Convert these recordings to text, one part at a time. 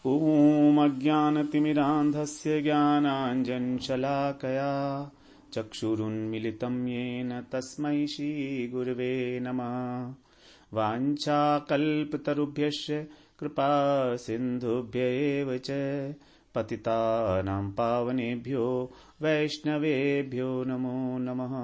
ॐ अज्ञानतिमिरान्धस्य ज्ञानाञ्जनशलाकया चक्षुरुन्मिलितं येन तस्मै श्रीगुरवे नमः। वाञ्छाकल्पतरुभ्यश्च कृपा सिन्धुभ्यैव च पतितानां पावनेभ्यो वैष्णवेभ्यो नमो नमः।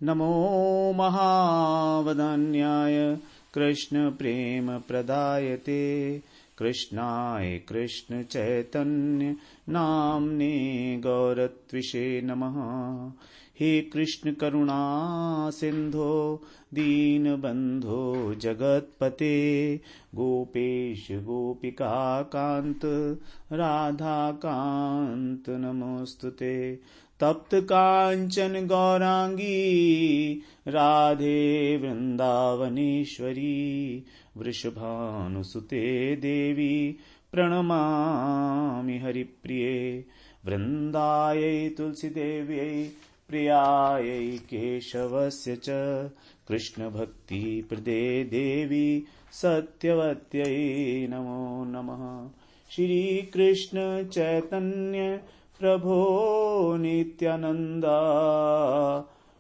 नमो महावदन्याय कृष्ण प्रेम प्रदायते कृष्णाय कृष्ण चैतन्य नाम्ने गौरत्विषे नमः। हे कृष्ण करुणा सिंधो दीनबंधो जगत्पते गोपेश गोपिका कांत राधा कांत नमोस्तुते। तप्त कांचन गौरांगी राधे वृंदावनेश्वरी वृषभानुसुते देवी प्रणमामि हरिप्रिये। वृंदायै तुलसीदेव्यै प्रियायै केशवस्य च कृष्णभक्तिप्रदे देवी सत्यवत्यै नमो नमः। श्रीकृष्ण चैतन्य प्रभो नित्यानन्दा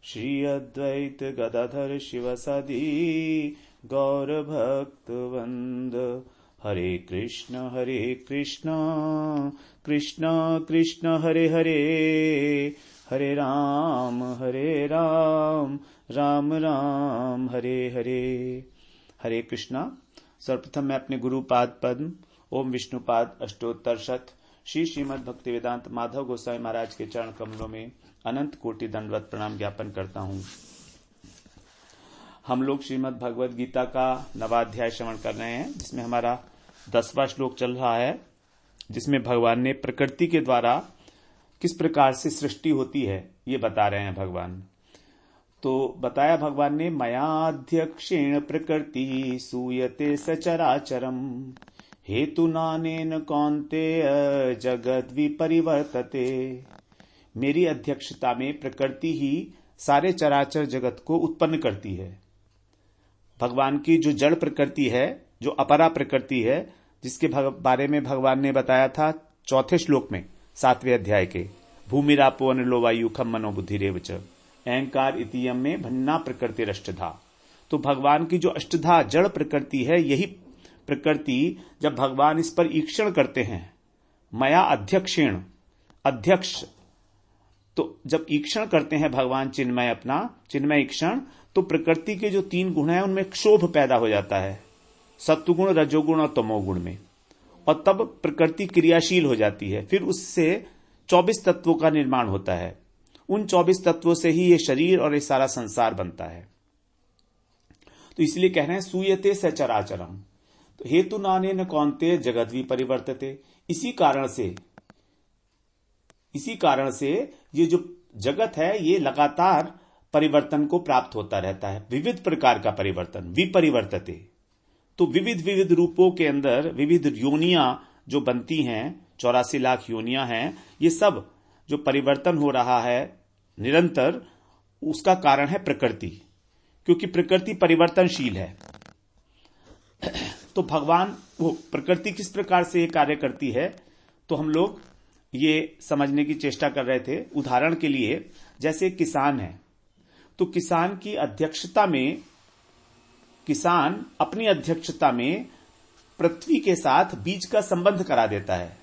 श्री अद्वैत गदाधर शिवसदि गौरभक्तवृन्द। हरे कृष्ण कृष्ण कृष्ण हरे हरे हरे राम राम राम हरे हरे। हरे कृष्णा। सर्वप्रथम मैं अपने गुरुपाद पद्म ओम विष्णुपाद अष्टोत्तर शत श्री श्रीमद् भक्तिवेदांत माधव गोसाई महाराज के चरण कमलों में अनंत कोटि दंडवत प्रणाम ज्ञापन करता हूँ। हम लोग श्रीमद् भगवद गीता का नवाध्याय श्रवण कर रहे हैं, जिसमें हमारा 10वां श्लोक चल रहा है, जिसमें भगवान ने प्रकृति के द्वारा किस प्रकार से सृष्टि होती है ये बता रहे हैं भगवान। तो बताया भगवान ने, मयाध्यक्षेण प्रकृति सूयते सचराचरम हेतु नानेन कौन्तेय जगद विपरिवर्तते। मेरी अध्यक्षता में प्रकृति ही सारे चराचर जगत को उत्पन्न करती है। भगवान की जो जड़ प्रकृति है, जो अपरा प्रकृति है, जिसके बारे में भगवान ने बताया था 4थे श्लोक में 7वें अध्याय के, भूमिरापो अनिलो वायु खम मनो बुद्धिरेव च अहंकार इतियम में भन्ना प्रकृति अष्टधा। तो भगवान की जो अष्टधा जड़ प्रकृति है, यही प्रकृति जब भगवान इस पर ईक्षण करते हैं, मया अध्यक्षेण, अध्यक्ष, तो जब ईक्षण करते हैं भगवान चिन्मय, अपना चिन्मय ईक्षण, तो प्रकृति के जो 3 गुण हैं उनमें क्षोभ पैदा हो जाता है, सत्वगुण, रजोगुण और तमोगुण में, और तब प्रकृति क्रियाशील हो जाती है। फिर उससे 24 तत्वों का निर्माण होता है। उन 24 तत्वों से ही ये शरीर और ये सारा संसार बनता है। तो इसलिए कह रहे हैं सूयते सचराचरम, तो हेतु नानेन कौन्तेय जगद विपरिवर्तते। इसी कारण से ये जो जगत है ये लगातार परिवर्तन को प्राप्त होता रहता है, विविध प्रकार का परिवर्तन, विपरिवर्तते। तो विविध रूपों के अंदर विविध योनियां जो बनती हैं, 84 लाख योनियां हैं, ये सब जो परिवर्तन हो रहा है निरंतर, उसका कारण है प्रकृति, क्योंकि प्रकृति परिवर्तनशील है। तो भगवान, वो प्रकृति किस प्रकार से ये कार्य करती है, तो हम लोग ये समझने की चेष्टा कर रहे थे। उदाहरण के लिए, जैसे किसान है, तो किसान की अध्यक्षता में, किसान अपनी अध्यक्षता में पृथ्वी के साथ बीज का संबंध करा देता है।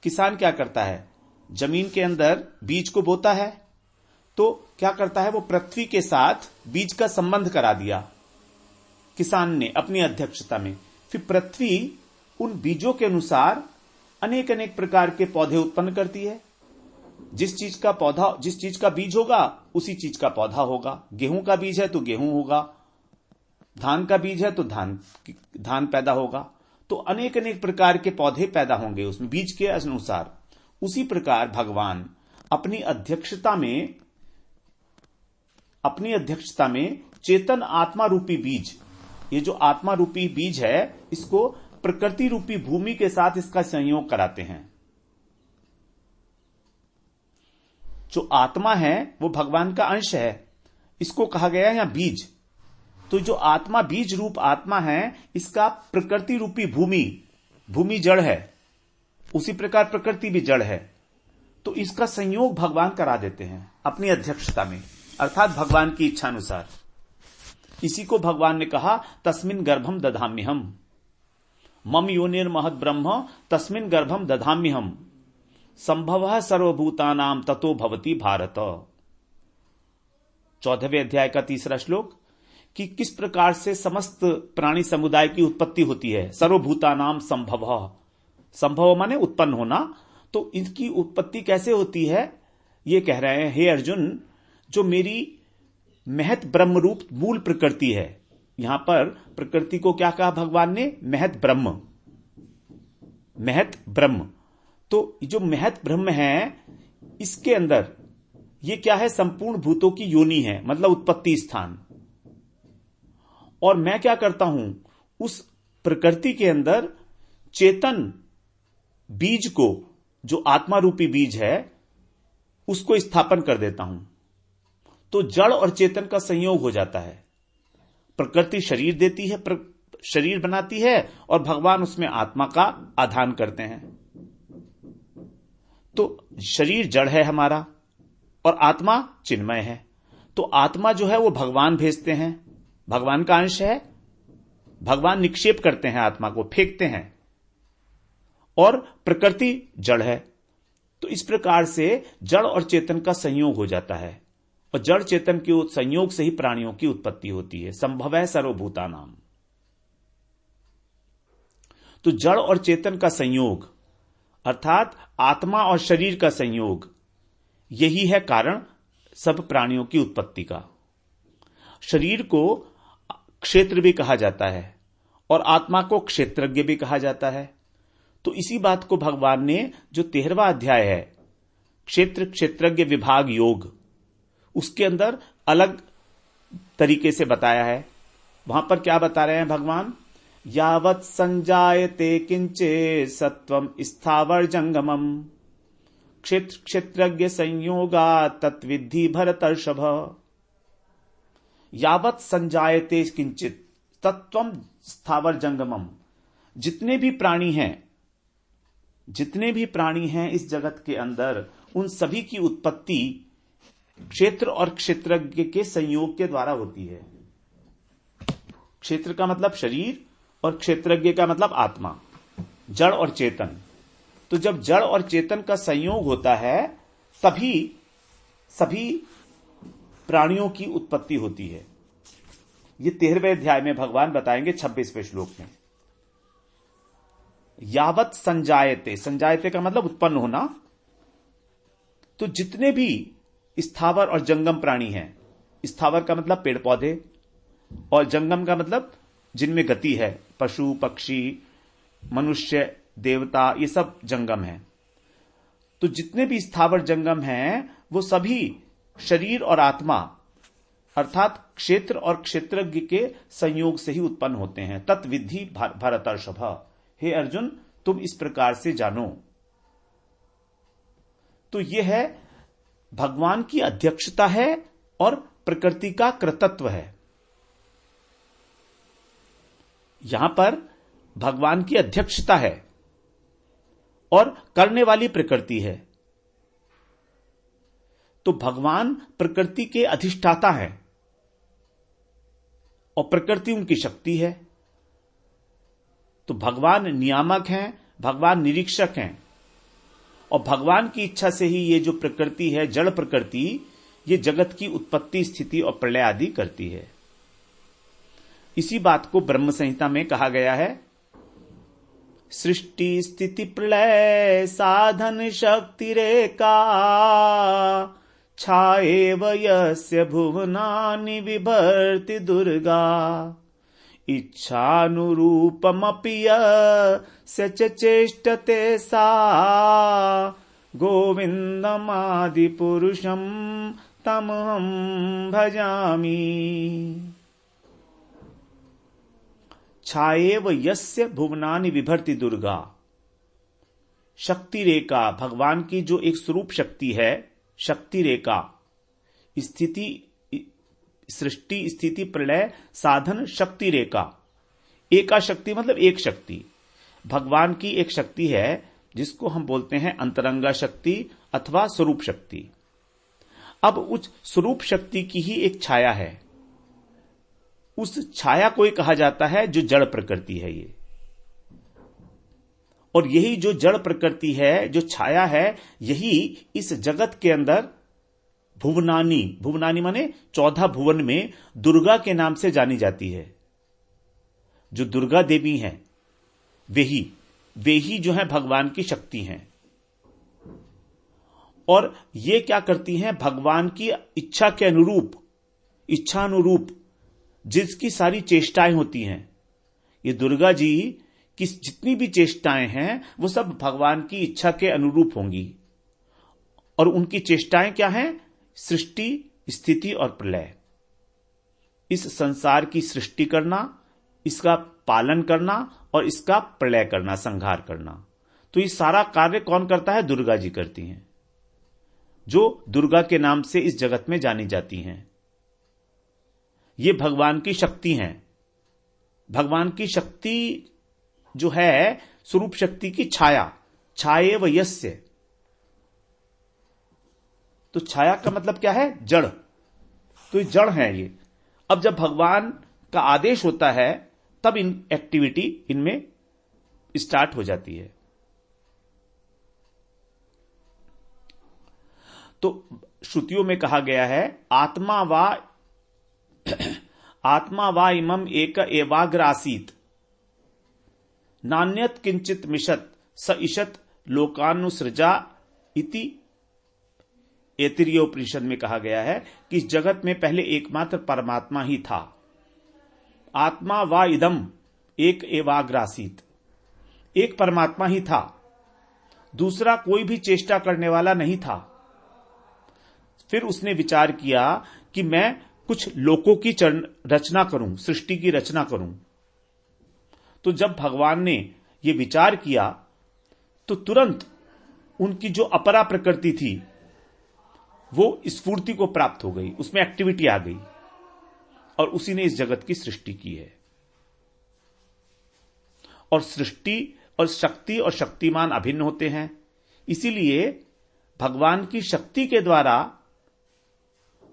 किसान क्या करता है, जमीन के अंदर बीज को बोता है, तो क्या करता है, वो पृथ्वी के साथ बीज का संबंध करा दिया किसान ने अपनी अध्यक्षता में। फिर पृथ्वी उन बीजों के अनुसार अनेक प्रकार के पौधे उत्पन्न करती है। जिस चीज का बीज होगा उसी चीज का पौधा होगा। गेहूं का बीज है तो गेहूं होगा, धान का बीज है तो धान पैदा होगा। तो अनेक प्रकार के पौधे पैदा होंगे उसमें बीज के अनुसार। उसी प्रकार भगवान अपनी अध्यक्षता में चेतन आत्मा रूपी बीज, ये जो आत्मा रूपी बीज है, इसको प्रकृति रूपी भूमि के साथ इसका संयोग कराते हैं। जो आत्मा है वो भगवान का अंश है, इसको कहा गया है यहां बीज। तो जो आत्मा बीज रूप आत्मा है, इसका प्रकृति रूपी भूमि भूमि जड़ है, उसी प्रकार प्रकृति भी जड़ है, तो इसका संयोग भगवान करा देते हैं अपनी अध्यक्षता में, अर्थात भगवान की इच्छा अनुसार। इसी को भगवान ने कहा तस्मिन् गर्भम दधाम्यहम्, मम योनिर्महद् ब्रह्म तस्मिन् गर्भम दधाम्यहम्, संभवः सर्वभूतानां ततो भवति भारत। 14वें अध्याय का 3रा श्लोक, कि किस प्रकार से समस्त प्राणी समुदाय की उत्पत्ति होती है। सर्वभूतानां संभवः, संभव माने उत्पन्न होना, तो इनकी उत्पत्ति कैसे होती है ये कह रहे हैं, हे अर्जुन, जो मेरी महत ब्रह्म रूप मूल प्रकृति है। यहां पर प्रकृति को क्या कहा भगवान ने? महत ब्रह्म, महत ब्रह्म। तो जो महत ब्रह्म है, इसके अंदर ये क्या है? संपूर्ण भूतों की योनि है, मतलब उत्पत्ति स्थान। और मैं क्या करता हूं? उस प्रकृति के अंदर चेतन बीज को, जो आत्मा रूपी बीज है, उसको स्थापन कर देता हूं। तो जड़ और चेतन का संयोग हो जाता है। प्रकृति शरीर देती है, शरीर बनाती है, और भगवान उसमें आत्मा का आधान करते हैं। तो शरीर जड़ है हमारा और आत्मा चिन्मय है। तो आत्मा जो है वो भगवान भेजते हैं, भगवान का अंश है, भगवान निक्षेप करते हैं, आत्मा को फेंकते हैं, और प्रकृति जड़ है। तो इस प्रकार से जड़ और चेतन का संयोग हो जाता है, और जड़ चेतन के संयोग से ही प्राणियों की उत्पत्ति होती है। संभवः सर्वभूतानां, तो जड़ और चेतन का संयोग अर्थात आत्मा और शरीर का संयोग, यही है कारण सब प्राणियों की उत्पत्ति का। शरीर को क्षेत्र भी कहा जाता है और आत्मा को क्षेत्रज्ञ भी कहा जाता है। तो इसी बात को भगवान ने जो 13वां अध्याय है, क्षेत्र क्षेत्रज्ञ विभाग योग, उसके अंदर अलग तरीके से बताया है। वहां पर क्या बता रहे हैं भगवान? यावत् संजायते किंचे सत्वम स्थावर जंगमम क्षेत्र क्षेत्रज्ञ संयोगा तत्विद्धि भरतर्षभ। यावत् संजायते किंचित तत्वम स्थावर जंगमम, जितने भी प्राणी हैं इस जगत के अंदर, उन सभी की उत्पत्ति क्षेत्र और क्षेत्रज्ञ के संयोग के द्वारा होती है। क्षेत्र का मतलब शरीर और क्षेत्रज्ञ का मतलब आत्मा, जड़ और चेतन। तो जब जड़ और चेतन का संयोग होता है, तभी सभी प्राणियों की उत्पत्ति होती है। ये 13वें अध्याय में भगवान बताएंगे 26वें श्लोक में। यावत् संजायते, संजायते का मतलब उत्पन्न होना। तो जितने भी स्थावर और जंगम प्राणी हैं, स्थावर का मतलब पेड़ पौधे, और जंगम का मतलब जिनमें गति है, पशु पक्षी मनुष्य देवता, ये सब जंगम है। तो जितने भी स्थावर जंगम हैं, वो सभी शरीर और आत्मा अर्थात क्षेत्र और क्षेत्रज्ञ के संयोग से ही उत्पन्न होते हैं। तत्विद्धि भरतर्षभ, हे अर्जुन तुम इस प्रकार से जानो। तो यह है भगवान की अध्यक्षता है और प्रकृति का कृतत्व है। यहां पर भगवान की अध्यक्षता है और करने वाली प्रकृति है। तो भगवान प्रकृति के अधिष्ठाता है और प्रकृति उनकी शक्ति है। तो भगवान नियामक हैं, भगवान निरीक्षक हैं, और भगवान की इच्छा से ही ये जो प्रकृति है, जड़ प्रकृति, ये जगत की उत्पत्ति स्थिति और प्रलय आदि करती है। इसी बात को ब्रह्म संहिता में कहा गया है, सृष्टि स्थिति प्रलय साधन शक्ति रेका छाएव यस्य भुवनानि विभर्ति दुर्गा इच्छानुरूपमपि यस्य च चेष्टते सा गोविन्दमादिपुरुषं तमहं भजामि। छाएव यस्य भुवनानि विभर्ति दुर्गा, शक्ति रेखा, भगवान की जो एक स्वरूप शक्ति है, शक्ति रेखा, स्थिति सृष्टि स्थिति प्रलय साधन शक्ति रेखा। एका शक्ति मतलब एक शक्ति, भगवान की एक शक्ति है जिसको हम बोलते हैं अंतरंगा शक्ति अथवा स्वरूप शक्ति। अब उस स्वरूप शक्ति की ही एक छाया है, उस छाया को ही कहा जाता है जो जड़ प्रकृति है ये। और यही जो जड़ प्रकृति है, जो छाया है, यही इस जगत के अंदर भुवनानी, भुवनानी माने 14 भुवन में दुर्गा के नाम से जानी जाती है। जो दुर्गा देवी हैं वे ही जो है भगवान की शक्ति हैं। और ये क्या करती हैं? भगवान की इच्छा के अनुरूप, इच्छानुरूप जिसकी सारी चेष्टाएं होती हैं, ये दुर्गा जी की जितनी भी चेष्टाएं हैं वो सब भगवान की इच्छा के अनुरूप होंगी। और उनकी चेष्टाएं क्या हैं? सृष्टि, स्थिति और प्रलय। इस संसार की सृष्टि करना, इसका पालन करना और इसका प्रलय करना, संहार करना। तो ये सारा कार्य कौन करता है? दुर्गा जी करती हैं, जो दुर्गा के नाम से इस जगत में जानी जाती हैं। ये भगवान की शक्ति हैं। भगवान की शक्ति जो है स्वरूप शक्ति की छाया, छायेव यस्य। तो छाया का मतलब क्या है? जड़। तो ये जड़ है ये। अब जब भगवान का आदेश होता है तब इन एक्टिविटी इनमें स्टार्ट हो जाती है। तो श्रुतियों में कहा गया है आत्मा वा इमम एक एवाग्र आसीत नान्यत किंचित मिशत स ईशत लोकानुसृजा इति। ऐतरेयोपनिषद में कहा गया है कि इस जगत में पहले एकमात्र परमात्मा ही था। आत्मा वा इदम एक एवाग्र आसीत, एक परमात्मा ही था, दूसरा कोई भी चेष्टा करने वाला नहीं था। फिर उसने विचार किया कि मैं कुछ लोकों की रचना करूं, सृष्टि की रचना करूं। तो जब भगवान ने यह विचार किया तो तुरंत उनकी जो अपरा प्रकृति थी वो स्फूर्ति को प्राप्त हो गई, उसमें एक्टिविटी आ गई और उसी ने इस जगत की सृष्टि की है। और सृष्टि और शक्ति और शक्तिमान अभिन्न होते हैं, इसीलिए भगवान की शक्ति के द्वारा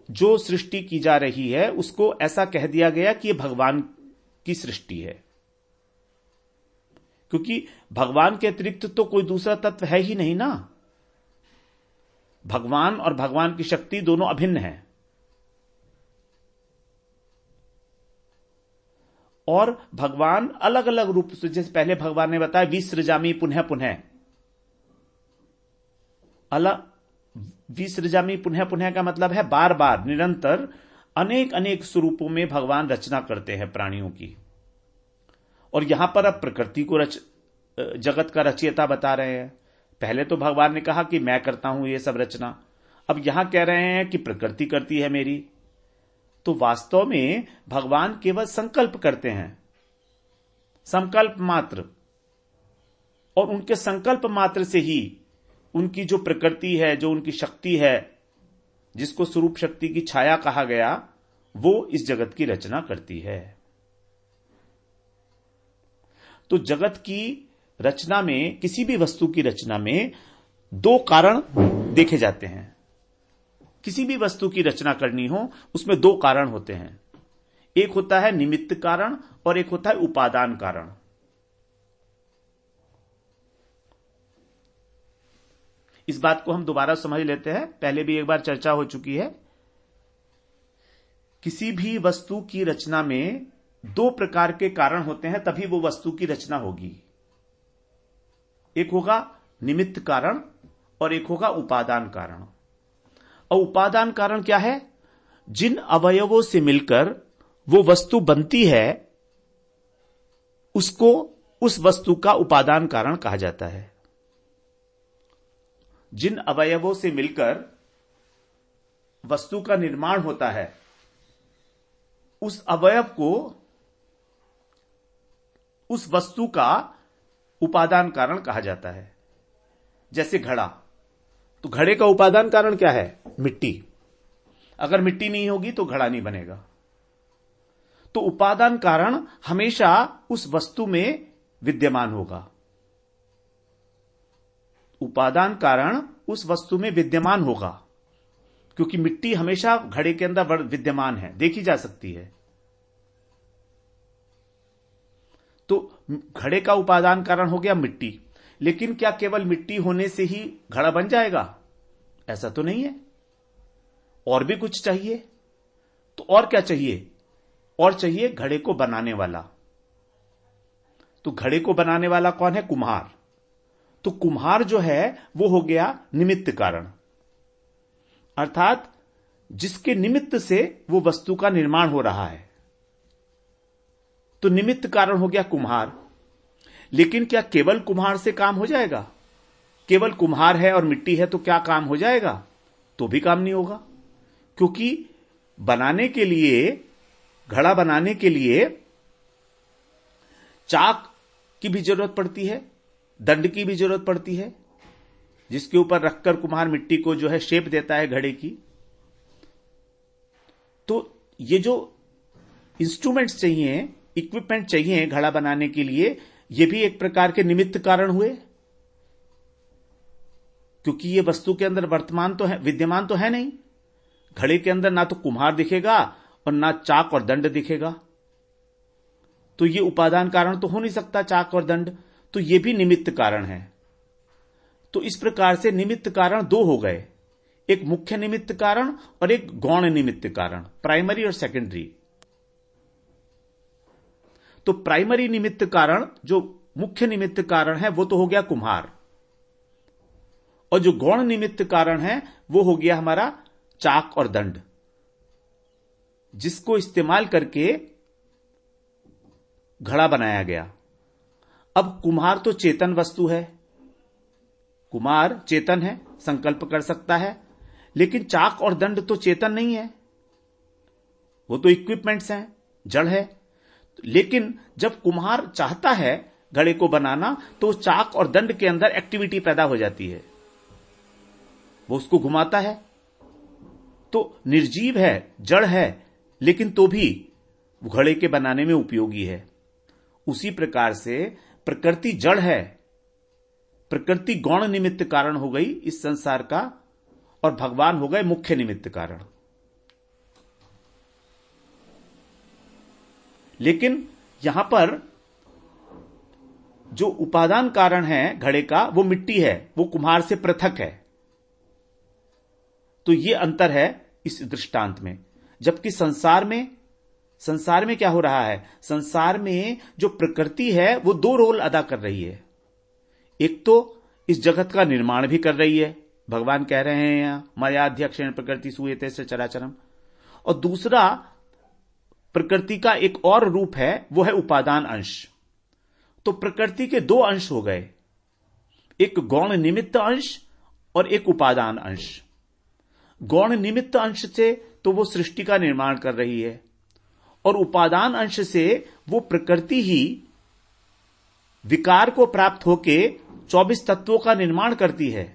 जो सृष्टि की जा रही है उसको ऐसा कह दिया गया कि यह भगवान की सृष्टि है, क्योंकि भगवान के अतिरिक्त तो कोई दूसरा तत्व है ही नहीं ना। भगवान और भगवान की शक्ति दोनों अभिन्न हैं। और भगवान अलग अलग रूप से, जैसे पहले भगवान ने बताया विसृजामि पुनः पुनः, विसृजामि पुनः पुनः का मतलब है बार बार, निरंतर, अनेक अनेक स्वरूपों में भगवान रचना करते हैं प्राणियों की। और यहां पर अब प्रकृति को जगत का रचयिता बता रहे हैं। पहले तो भगवान ने कहा कि मैं करता हूं ये सब रचना, अब यहां कह रहे हैं कि प्रकृति करती है मेरी। तो वास्तव में भगवान केवल संकल्प करते हैं, संकल्प मात्र, और उनके संकल्प मात्र से ही उनकी जो प्रकृति है, जो उनकी शक्ति है, जिसको स्वरूप शक्ति की छाया कहा गया, वो इस जगत की रचना करती है। तो जगत की रचना में, किसी भी वस्तु की रचना में दो कारण देखे जाते हैं। किसी भी वस्तु की रचना करनी हो उसमें दो कारण होते हैं, एक होता है निमित्त कारण और एक होता है उपादान कारण। इस बात को हम दोबारा समझ लेते हैं, पहले भी एक बार चर्चा हो चुकी है। किसी भी वस्तु की रचना में दो प्रकार के कारण होते हैं, तभी वो वस्तु की रचना होगी। एक होगा निमित्त कारण और एक होगा उपादान कारण। और उपादान कारण क्या है? जिन अवयवों से मिलकर वो वस्तु बनती है उसको उस वस्तु का उपादान कारण कहा जाता है। जिन अवयवों से मिलकर वस्तु का निर्माण होता है उस अवयव को उस वस्तु का उपादान कारण कहा जाता है। जैसे घड़ा, तो घड़े का उपादान कारण क्या है? मिट्टी। अगर मिट्टी नहीं होगी तो घड़ा नहीं बनेगा। तो उपादान कारण हमेशा उस वस्तु में विद्यमान होगा, उपादान कारण उस वस्तु में विद्यमान होगा, क्योंकि मिट्टी हमेशा घड़े के अंदर विद्यमान है, देखी जा सकती है। तो घड़े का उपादान कारण हो गया मिट्टी। लेकिन क्या केवल मिट्टी होने से ही घड़ा बन जाएगा? ऐसा तो नहीं है, और भी कुछ चाहिए। तो और क्या चाहिए? और चाहिए घड़े को बनाने वाला। तो घड़े को बनाने वाला कौन है? कुम्हार। तो कुम्हार जो है वो हो गया निमित्त कारण, अर्थात जिसके निमित्त से वो वस्तु का निर्माण हो रहा है। तो निमित्त कारण हो गया कुम्हार। लेकिन क्या केवल कुम्हार से काम हो जाएगा? केवल कुम्हार है और मिट्टी है तो क्या काम हो जाएगा? तो भी काम नहीं होगा, क्योंकि बनाने के लिए, घड़ा बनाने के लिए चाक की भी जरूरत पड़ती है, दंड की भी जरूरत पड़ती है, जिसके ऊपर रखकर कुम्हार मिट्टी को जो है शेप देता है घड़े की। तो ये जो इंस्ट्रूमेंट्स चाहिए, इक्विपमेंट चाहिए घड़ा बनाने के लिए, ये भी एक प्रकार के निमित्त कारण हुए, क्योंकि ये वस्तु के अंदर वर्तमान तो है, विद्यमान तो है नहीं। घड़े के अंदर ना तो कुम्हार दिखेगा और ना चाक और दंड दिखेगा, तो ये उपादान कारण तो हो नहीं सकता, चाक और दंड। तो ये भी निमित्त कारण है। तो इस प्रकार से निमित्त कारण दो हो गए, एक मुख्य निमित्त कारण और एक गौण निमित्त कारण, प्राइमरी और सेकेंडरी। तो प्राइमरी निमित्त कारण, जो मुख्य निमित्त कारण है, वो तो हो गया कुम्हार, और जो गौण निमित्त कारण है वो हो गया हमारा चाक और दंड, जिसको इस्तेमाल करके घड़ा बनाया गया। अब कुम्हार तो चेतन वस्तु है, कुम्हार चेतन है, संकल्प कर सकता है, लेकिन चाक और दंड तो चेतन नहीं है, वो तो इक्विपमेंट्स हैं, जड़ है। लेकिन जब कुम्हार चाहता है घड़े को बनाना, तो चाक और दंड के अंदर एक्टिविटी पैदा हो जाती है, वो उसको घुमाता है। तो निर्जीव है, जड़ है, लेकिन तो भी घड़े के बनाने में उपयोगी है। उसी प्रकार से प्रकृति जड़ है, प्रकृति गौण निमित्त कारण हो गई इस संसार का, और भगवान हो गए मुख्य निमित्त कारण। लेकिन यहां पर जो उपादान कारण है घड़े का, वो मिट्टी है, वो कुम्हार से पृथक है। तो ये अंतर है इस दृष्टांत में। जबकि संसार में क्या हो रहा है? संसार में जो प्रकृति है वो दो रोल अदा कर रही है। एक तो इस जगत का निर्माण भी कर रही है, भगवान कह रहे हैं यहां मयाध्यक्षेण प्रकृति सूयते से चराचरम, और दूसरा प्रकृति का एक और रूप है, वो है उपादान अंश। तो प्रकृति के दो अंश हो गए, एक गौण निमित्त अंश और एक उपादान अंश। गौण निमित्त अंश से तो वो सृष्टि का निर्माण कर रही है, और उपादान अंश से वो प्रकृति ही विकार को प्राप्त होके 24 तत्वों का निर्माण करती है।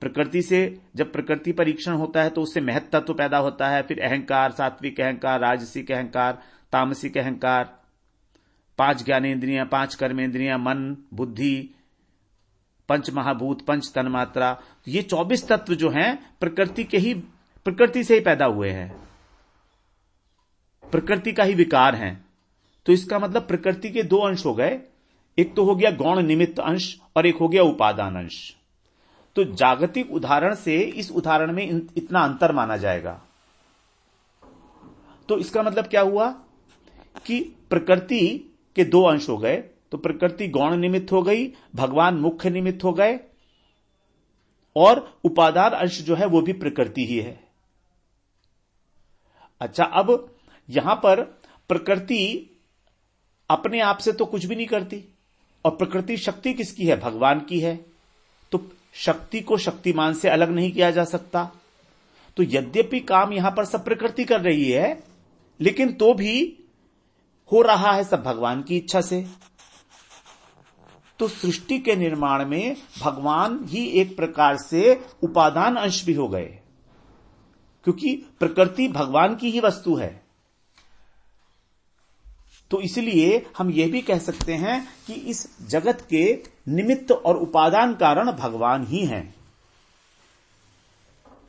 प्रकृति से जब प्रकृति परीक्षण होता है तो उससे महत तत्व पैदा होता है, फिर अहंकार, सात्विक अहंकार, राजसिक अहंकार, तामसिक अहंकार, 5 ज्ञानेन्द्रियां, 5 कर्मेंद्रियां, मन, बुद्धि, 5 महाभूत, 5 तन्मात्रा, ये 24 तत्व जो हैं प्रकृति से ही पैदा हुए हैं, प्रकृति का ही विकार हैं। तो इसका मतलब प्रकृति के दो अंश हो गए, एक तो हो गया गौण निमित्त अंश और एक हो गया उपादान अंश। तो जागतिक उदाहरण से इस उदाहरण में इतना अंतर माना जाएगा। तो इसका मतलब क्या हुआ कि प्रकृति के दो अंश हो गए, तो प्रकृति गौण निमित्त हो गई, भगवान मुख्य निमित्त हो गए, और उपादान अंश जो है वो भी प्रकृति ही है। अच्छा, अब यहां पर प्रकृति अपने आप से तो कुछ भी नहीं करती, और प्रकृति शक्ति किसकी है? भगवान की है। तो शक्ति को शक्तिमान से अलग नहीं किया जा सकता। तो यद्यपि काम यहां पर सब प्रकृति कर रही है, लेकिन तो भी हो रहा है सब भगवान की इच्छा से। तो सृष्टि के निर्माण में भगवान ही एक प्रकार से उपादान अंश भी हो गए, क्योंकि प्रकृति भगवान की ही वस्तु है। तो इसलिए हम यह भी कह सकते हैं कि इस जगत के निमित्त और उपादान कारण भगवान ही हैं।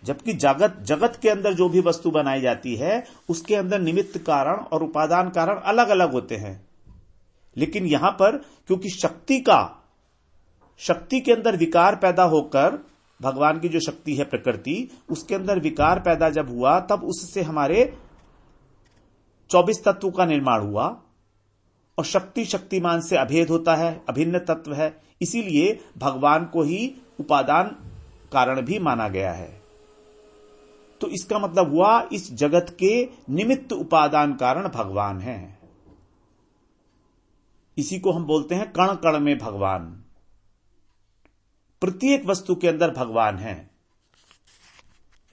जबकि जगत के अंदर जो भी वस्तु बनाई जाती है उसके अंदर निमित्त कारण और उपादान कारण अलग अलग होते हैं, लेकिन यहां पर क्योंकि शक्ति के अंदर विकार पैदा होकर, भगवान की जो शक्ति है प्रकृति, उसके अंदर विकार पैदा जब हुआ तब उससे हमारे 24 तत्वों का निर्माण हुआ। और शक्तिमान से अभेद होता है, अभिन्न तत्व है, इसीलिए भगवान को ही उपादान कारण भी माना गया है। तो इसका मतलब हुआ इस जगत के निमित्त उपादान कारण भगवान है। इसी को हम बोलते हैं कण कण में भगवान। प्रत्येक वस्तु के अंदर भगवान है,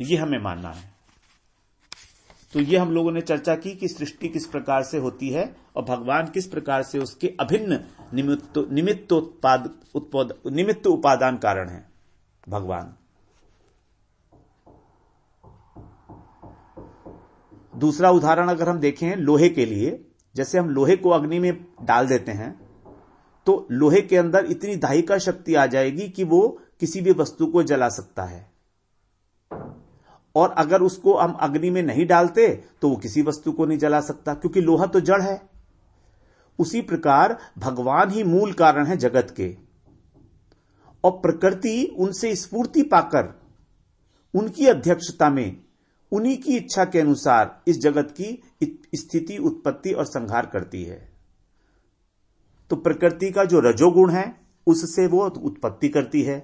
यह हमें मानना है। तो यह हम लोगों ने चर्चा की कि सृष्टि किस प्रकार से होती है और भगवान किस प्रकार से उसके अभिन्न निमित्त उपादान कारण है भगवान। दूसरा उदाहरण अगर हम देखें लोहे के लिए, जैसे हम लोहे को अग्नि में डाल देते हैं तो लोहे के अंदर इतनी दाहिका शक्ति आ जाएगी कि वो किसी भी वस्तु को जला सकता है, और अगर उसको हम अग्नि में नहीं डालते तो वो किसी वस्तु को नहीं जला सकता, क्योंकि लोहा तो जड़ है। उसी प्रकार भगवान ही मूल कारण है जगत के, और प्रकृति उनसे स्फूर्ति पाकर उनकी अध्यक्षता में उन्हीं की इच्छा के अनुसार इस जगत की स्थिति, उत्पत्ति और संहार करती है। तो प्रकृति का जो रजोगुण है उससे वो उत्पत्ति करती है,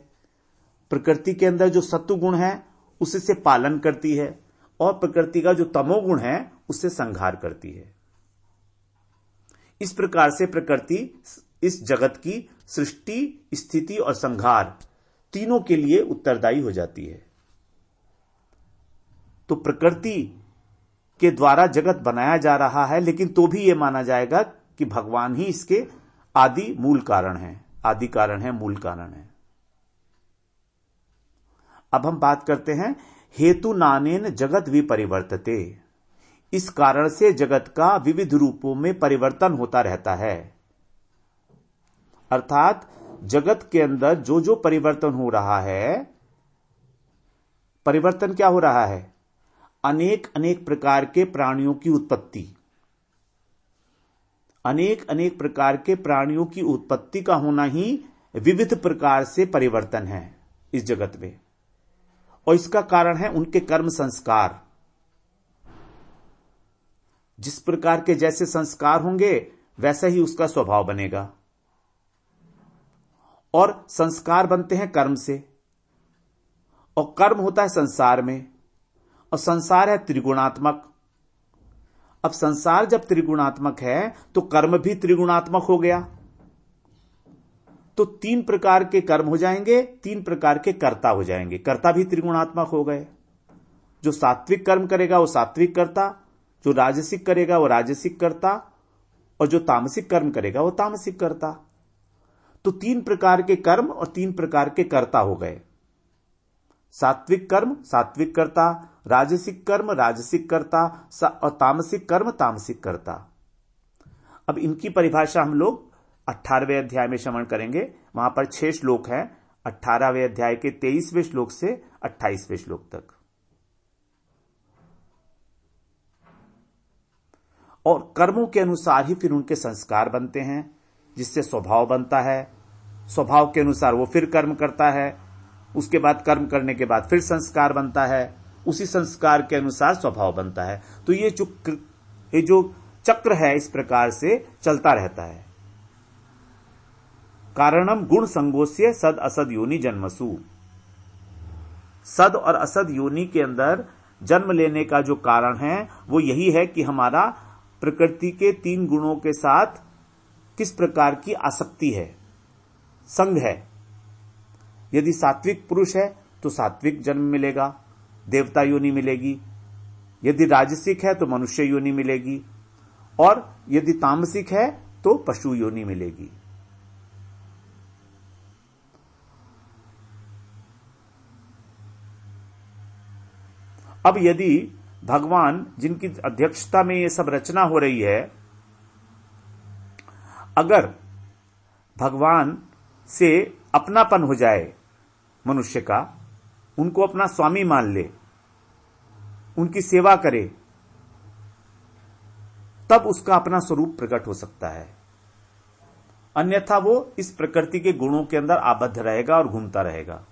प्रकृति के अंदर जो सत्वगुण है उससे पालन करती है, और प्रकृति का जो तमोगुण है उससे संहार करती है। इस प्रकार से प्रकृति इस जगत की सृष्टि, स्थिति और संहार तीनों के लिए उत्तरदायी हो जाती है। तो प्रकृति के द्वारा जगत बनाया जा रहा है, लेकिन तो भी यह माना जाएगा कि भगवान ही इसके आदि मूल कारण है, आदि कारण है, मूल कारण है। अब हम बात करते हैं हेतु नानेन जगत विपरिवर्तते। इस कारण से जगत का विविध रूपों में परिवर्तन होता रहता है। अर्थात जगत के अंदर जो जो परिवर्तन हो रहा है, परिवर्तन क्या हो रहा है? अनेक अनेक प्रकार के प्राणियों की उत्पत्ति, अनेक अनेक प्रकार के प्राणियों की उत्पत्ति का होना ही विविध प्रकार से परिवर्तन है इस जगत में। और इसका कारण है उनके कर्म संस्कार। जिस प्रकार के जैसे संस्कार होंगे वैसा ही उसका स्वभाव बनेगा। और संस्कार बनते हैं कर्म से, और कर्म होता है संसार में, और संसार है त्रिगुणात्मक। अब संसार जब त्रिगुणात्मक है तो कर्म भी त्रिगुणात्मक हो गया। तो 3 प्रकार के कर्म हो जाएंगे, 3 प्रकार के कर्ता हो जाएंगे। कर्ता भी त्रिगुणात्मक हो गए। जो सात्विक कर्म करेगा वो सात्विक कर्ता, जो राजसिक करेगा वो राजसिक कर्ता, और जो तामसिक कर्म करेगा वो तामसिक कर्ता। तो 3 प्रकार के कर्म और 3 प्रकार के कर्ता हो गए। सात्विक कर्म सात्विक कर्ता, राजसिक कर्म राजसिक कर्ता, और तामसिक कर्म तामसिक कर्ता। अब इनकी परिभाषा हम लोग 18वें अध्याय में श्रवण करेंगे। वहां पर 6 श्लोक हैं, 18वें अध्याय के 23वें श्लोक से 28वें श्लोक तक। और कर्मों के अनुसार ही फिर उनके संस्कार बनते हैं, जिससे स्वभाव बनता है। स्वभाव के अनुसार वो फिर कर्म करता है, उसके बाद कर्म करने के बाद फिर संस्कार बनता है, उसी संस्कार के अनुसार स्वभाव बनता है। तो ये जो चक्र है इस प्रकार से चलता रहता है। कारणम गुण संगोस्य सद असद योनि जन्मसु। सद और असद योनि के अंदर जन्म लेने का जो कारण है वो यही है कि हमारा प्रकृति के 3 गुणों के साथ किस प्रकार की आसक्ति है, संग है। यदि सात्विक पुरुष है तो सात्विक जन्म मिलेगा, देवता योनि मिलेगी। यदि राजसिक है तो मनुष्य योनि मिलेगी, और यदि तामसिक है तो पशु योनि मिलेगी। अब यदि भगवान जिनकी अध्यक्षता में ये सब रचना हो रही है, अगर भगवान से अपनापन हो जाए मनुष्य का, उनको अपना स्वामी मान ले, उनकी सेवा करे, तब उसका अपना स्वरूप प्रकट हो सकता है। अन्यथा वो इस प्रकृति के गुणों के अंदर आबद्ध रहेगा और घूमता रहेगा।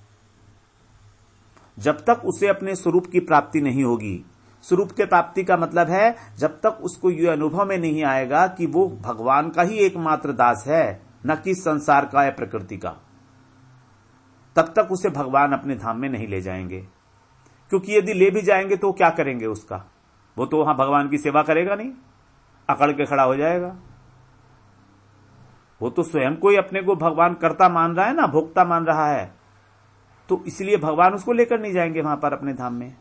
जब तक उसे अपने स्वरूप की प्राप्ति नहीं होगी, स्वरूप के प्राप्ति का मतलब है जब तक उसको यह अनुभव में नहीं आएगा कि वो भगवान का ही एकमात्र दास है, न कि संसार का या प्रकृति का, तब तक उसे भगवान अपने धाम में नहीं ले जाएंगे। क्योंकि यदि ले भी जाएंगे तो क्या करेंगे उसका? वो तो वहां भगवान की सेवा करेगा नहीं, अकड़ के खड़ा हो जाएगा। वो तो स्वयं को ही अपने को भगवान कर्ता मान रहा है ना, भोक्ता मान रहा है, तो इसलिए भगवान उसको लेकर नहीं जाएंगे वहां पर अपने धाम में।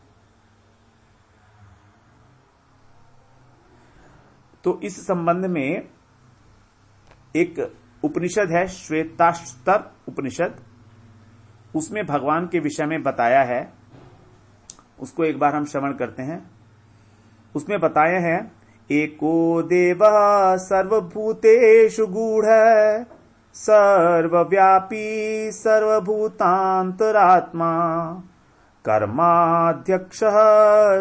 तो इस संबंध में एक उपनिषद है, श्वेताश्तर उपनिषद, उसमें भगवान के विषय में बताया है। उसको एक बार हम श्रवण करते हैं। उसमें बताया है, एको देवः सर्वभूतेषु गूढ़ः सर्वव्यापी सर्वभूतांतरात्मा कर्माध्यक्षः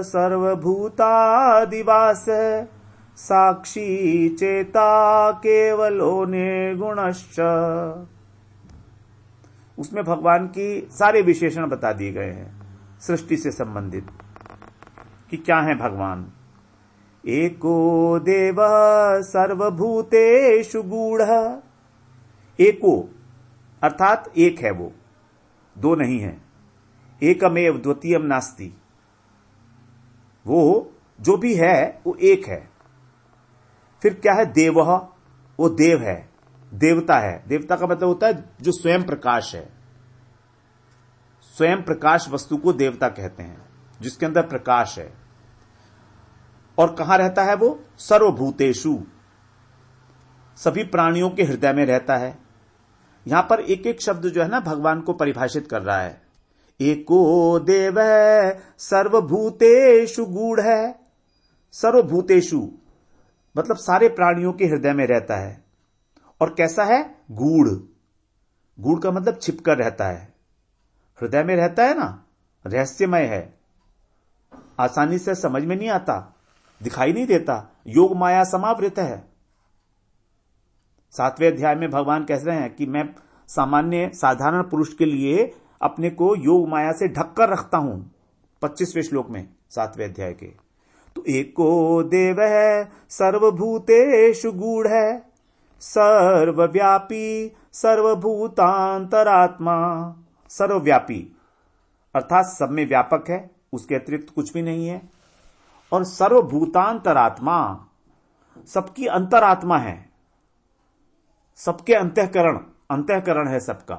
सर्वभूतादिवास साक्षी चेता केवलो निर्गुणश्च। उसमें भगवान की सारे विशेषण बता दिए गए हैं सृष्टि से संबंधित कि क्या है भगवान। एको देवः सर्वभूतेषु गूढ़ः, एको अर्थात एक है, वो दो नहीं है। एकमेव द्वितीयम नास्ति, वो जो भी है वो एक है। फिर क्या है? देवः, वो देव है, देवता है। देवता का मतलब होता है जो स्वयं प्रकाश है। स्वयं प्रकाश वस्तु को देवता कहते हैं, जिसके अंदर प्रकाश है। और कहां रहता है वो? सर्वभूतेषु, सभी प्राणियों के हृदय में रहता है। यहां पर एक एक शब्द जो है ना भगवान को परिभाषित कर रहा है। एको देव सर्वभूतेषु गूढ़ः, सर्वभूतेषु मतलब सारे प्राणियों के हृदय में रहता है। और कैसा है? गूढ़। गूढ़ का मतलब छिपकर रहता है, हृदय में रहता है ना, रहस्यमय है, आसानी से समझ में नहीं आता, दिखाई नहीं देता, योग माया समावृत है। 7वें अध्याय में भगवान कह रहे हैं कि मैं सामान्य साधारण पुरुष के लिए अपने को योग माया से ढककर रखता हूं, 25वें श्लोक में 7वें अध्याय के। तो एको देवः सर्वभूतेषु गूढ़ः सर्वव्यापी सर्वभूतांतरात्मा, सर्वव्यापी अर्थात सब में व्यापक है, उसके अतिरिक्त कुछ भी नहीं है। और सर्वभूतांतरात्मा, सबकी अंतरात्मा है, सबके अंतःकरण, अंतःकरण है सबका,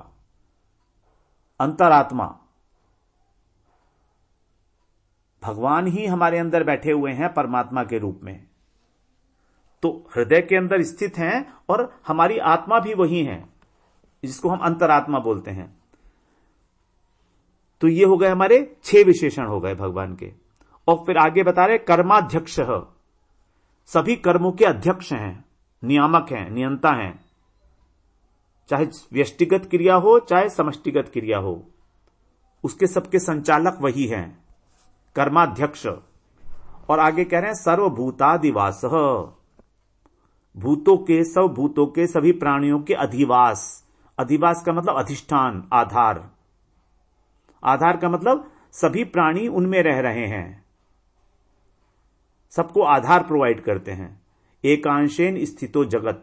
अंतरात्मा। भगवान ही हमारे अंदर बैठे हुए हैं परमात्मा के रूप में, तो हृदय के अंदर स्थित हैं और हमारी आत्मा भी वही है, जिसको हम अंतरात्मा बोलते हैं। तो ये हो गए हमारे 6 विशेषण हो गए भगवान के। और फिर आगे बता रहे कर्माध्यक्ष, सभी कर्मों के अध्यक्ष हैं, नियामक हैं, नियंता हैं। चाहे व्यष्टिगत क्रिया हो चाहे समष्टिगत क्रिया हो, उसके सबके संचालक वही हैं, कर्माध्यक्ष। और आगे कह रहे हैं सर्वभूतादिवास, भूतों के, सब भूतों के, सभी प्राणियों के अधिवास। अधिवास का मतलब अधिष्ठान, आधार। आधार का मतलब सभी प्राणी उनमें रह रहे हैं, सबको आधार प्रोवाइड करते हैं। एकांशेन स्थितो जगत,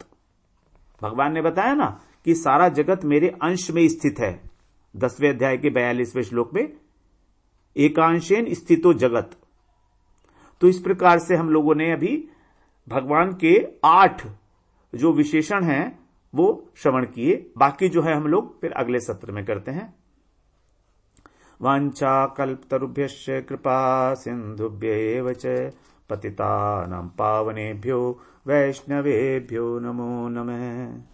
भगवान ने बताया ना कि सारा जगत मेरे अंश में स्थित है। 10वें अध्याय के 42वें श्लोक में एकांशेन स्थितो जगत। तो इस प्रकार से हम लोगों ने अभी भगवान के 8 जो विशेषण हैं वो श्रवण किए। बाकी जो है हम लोग फिर अगले सत्र में करते हैं। वांछा कल्पतरुभ्यश्च कृपा सिंधुभ्येव च पतितानां पावनेभ्यो वैष्णवेभ्यो नमो नमः।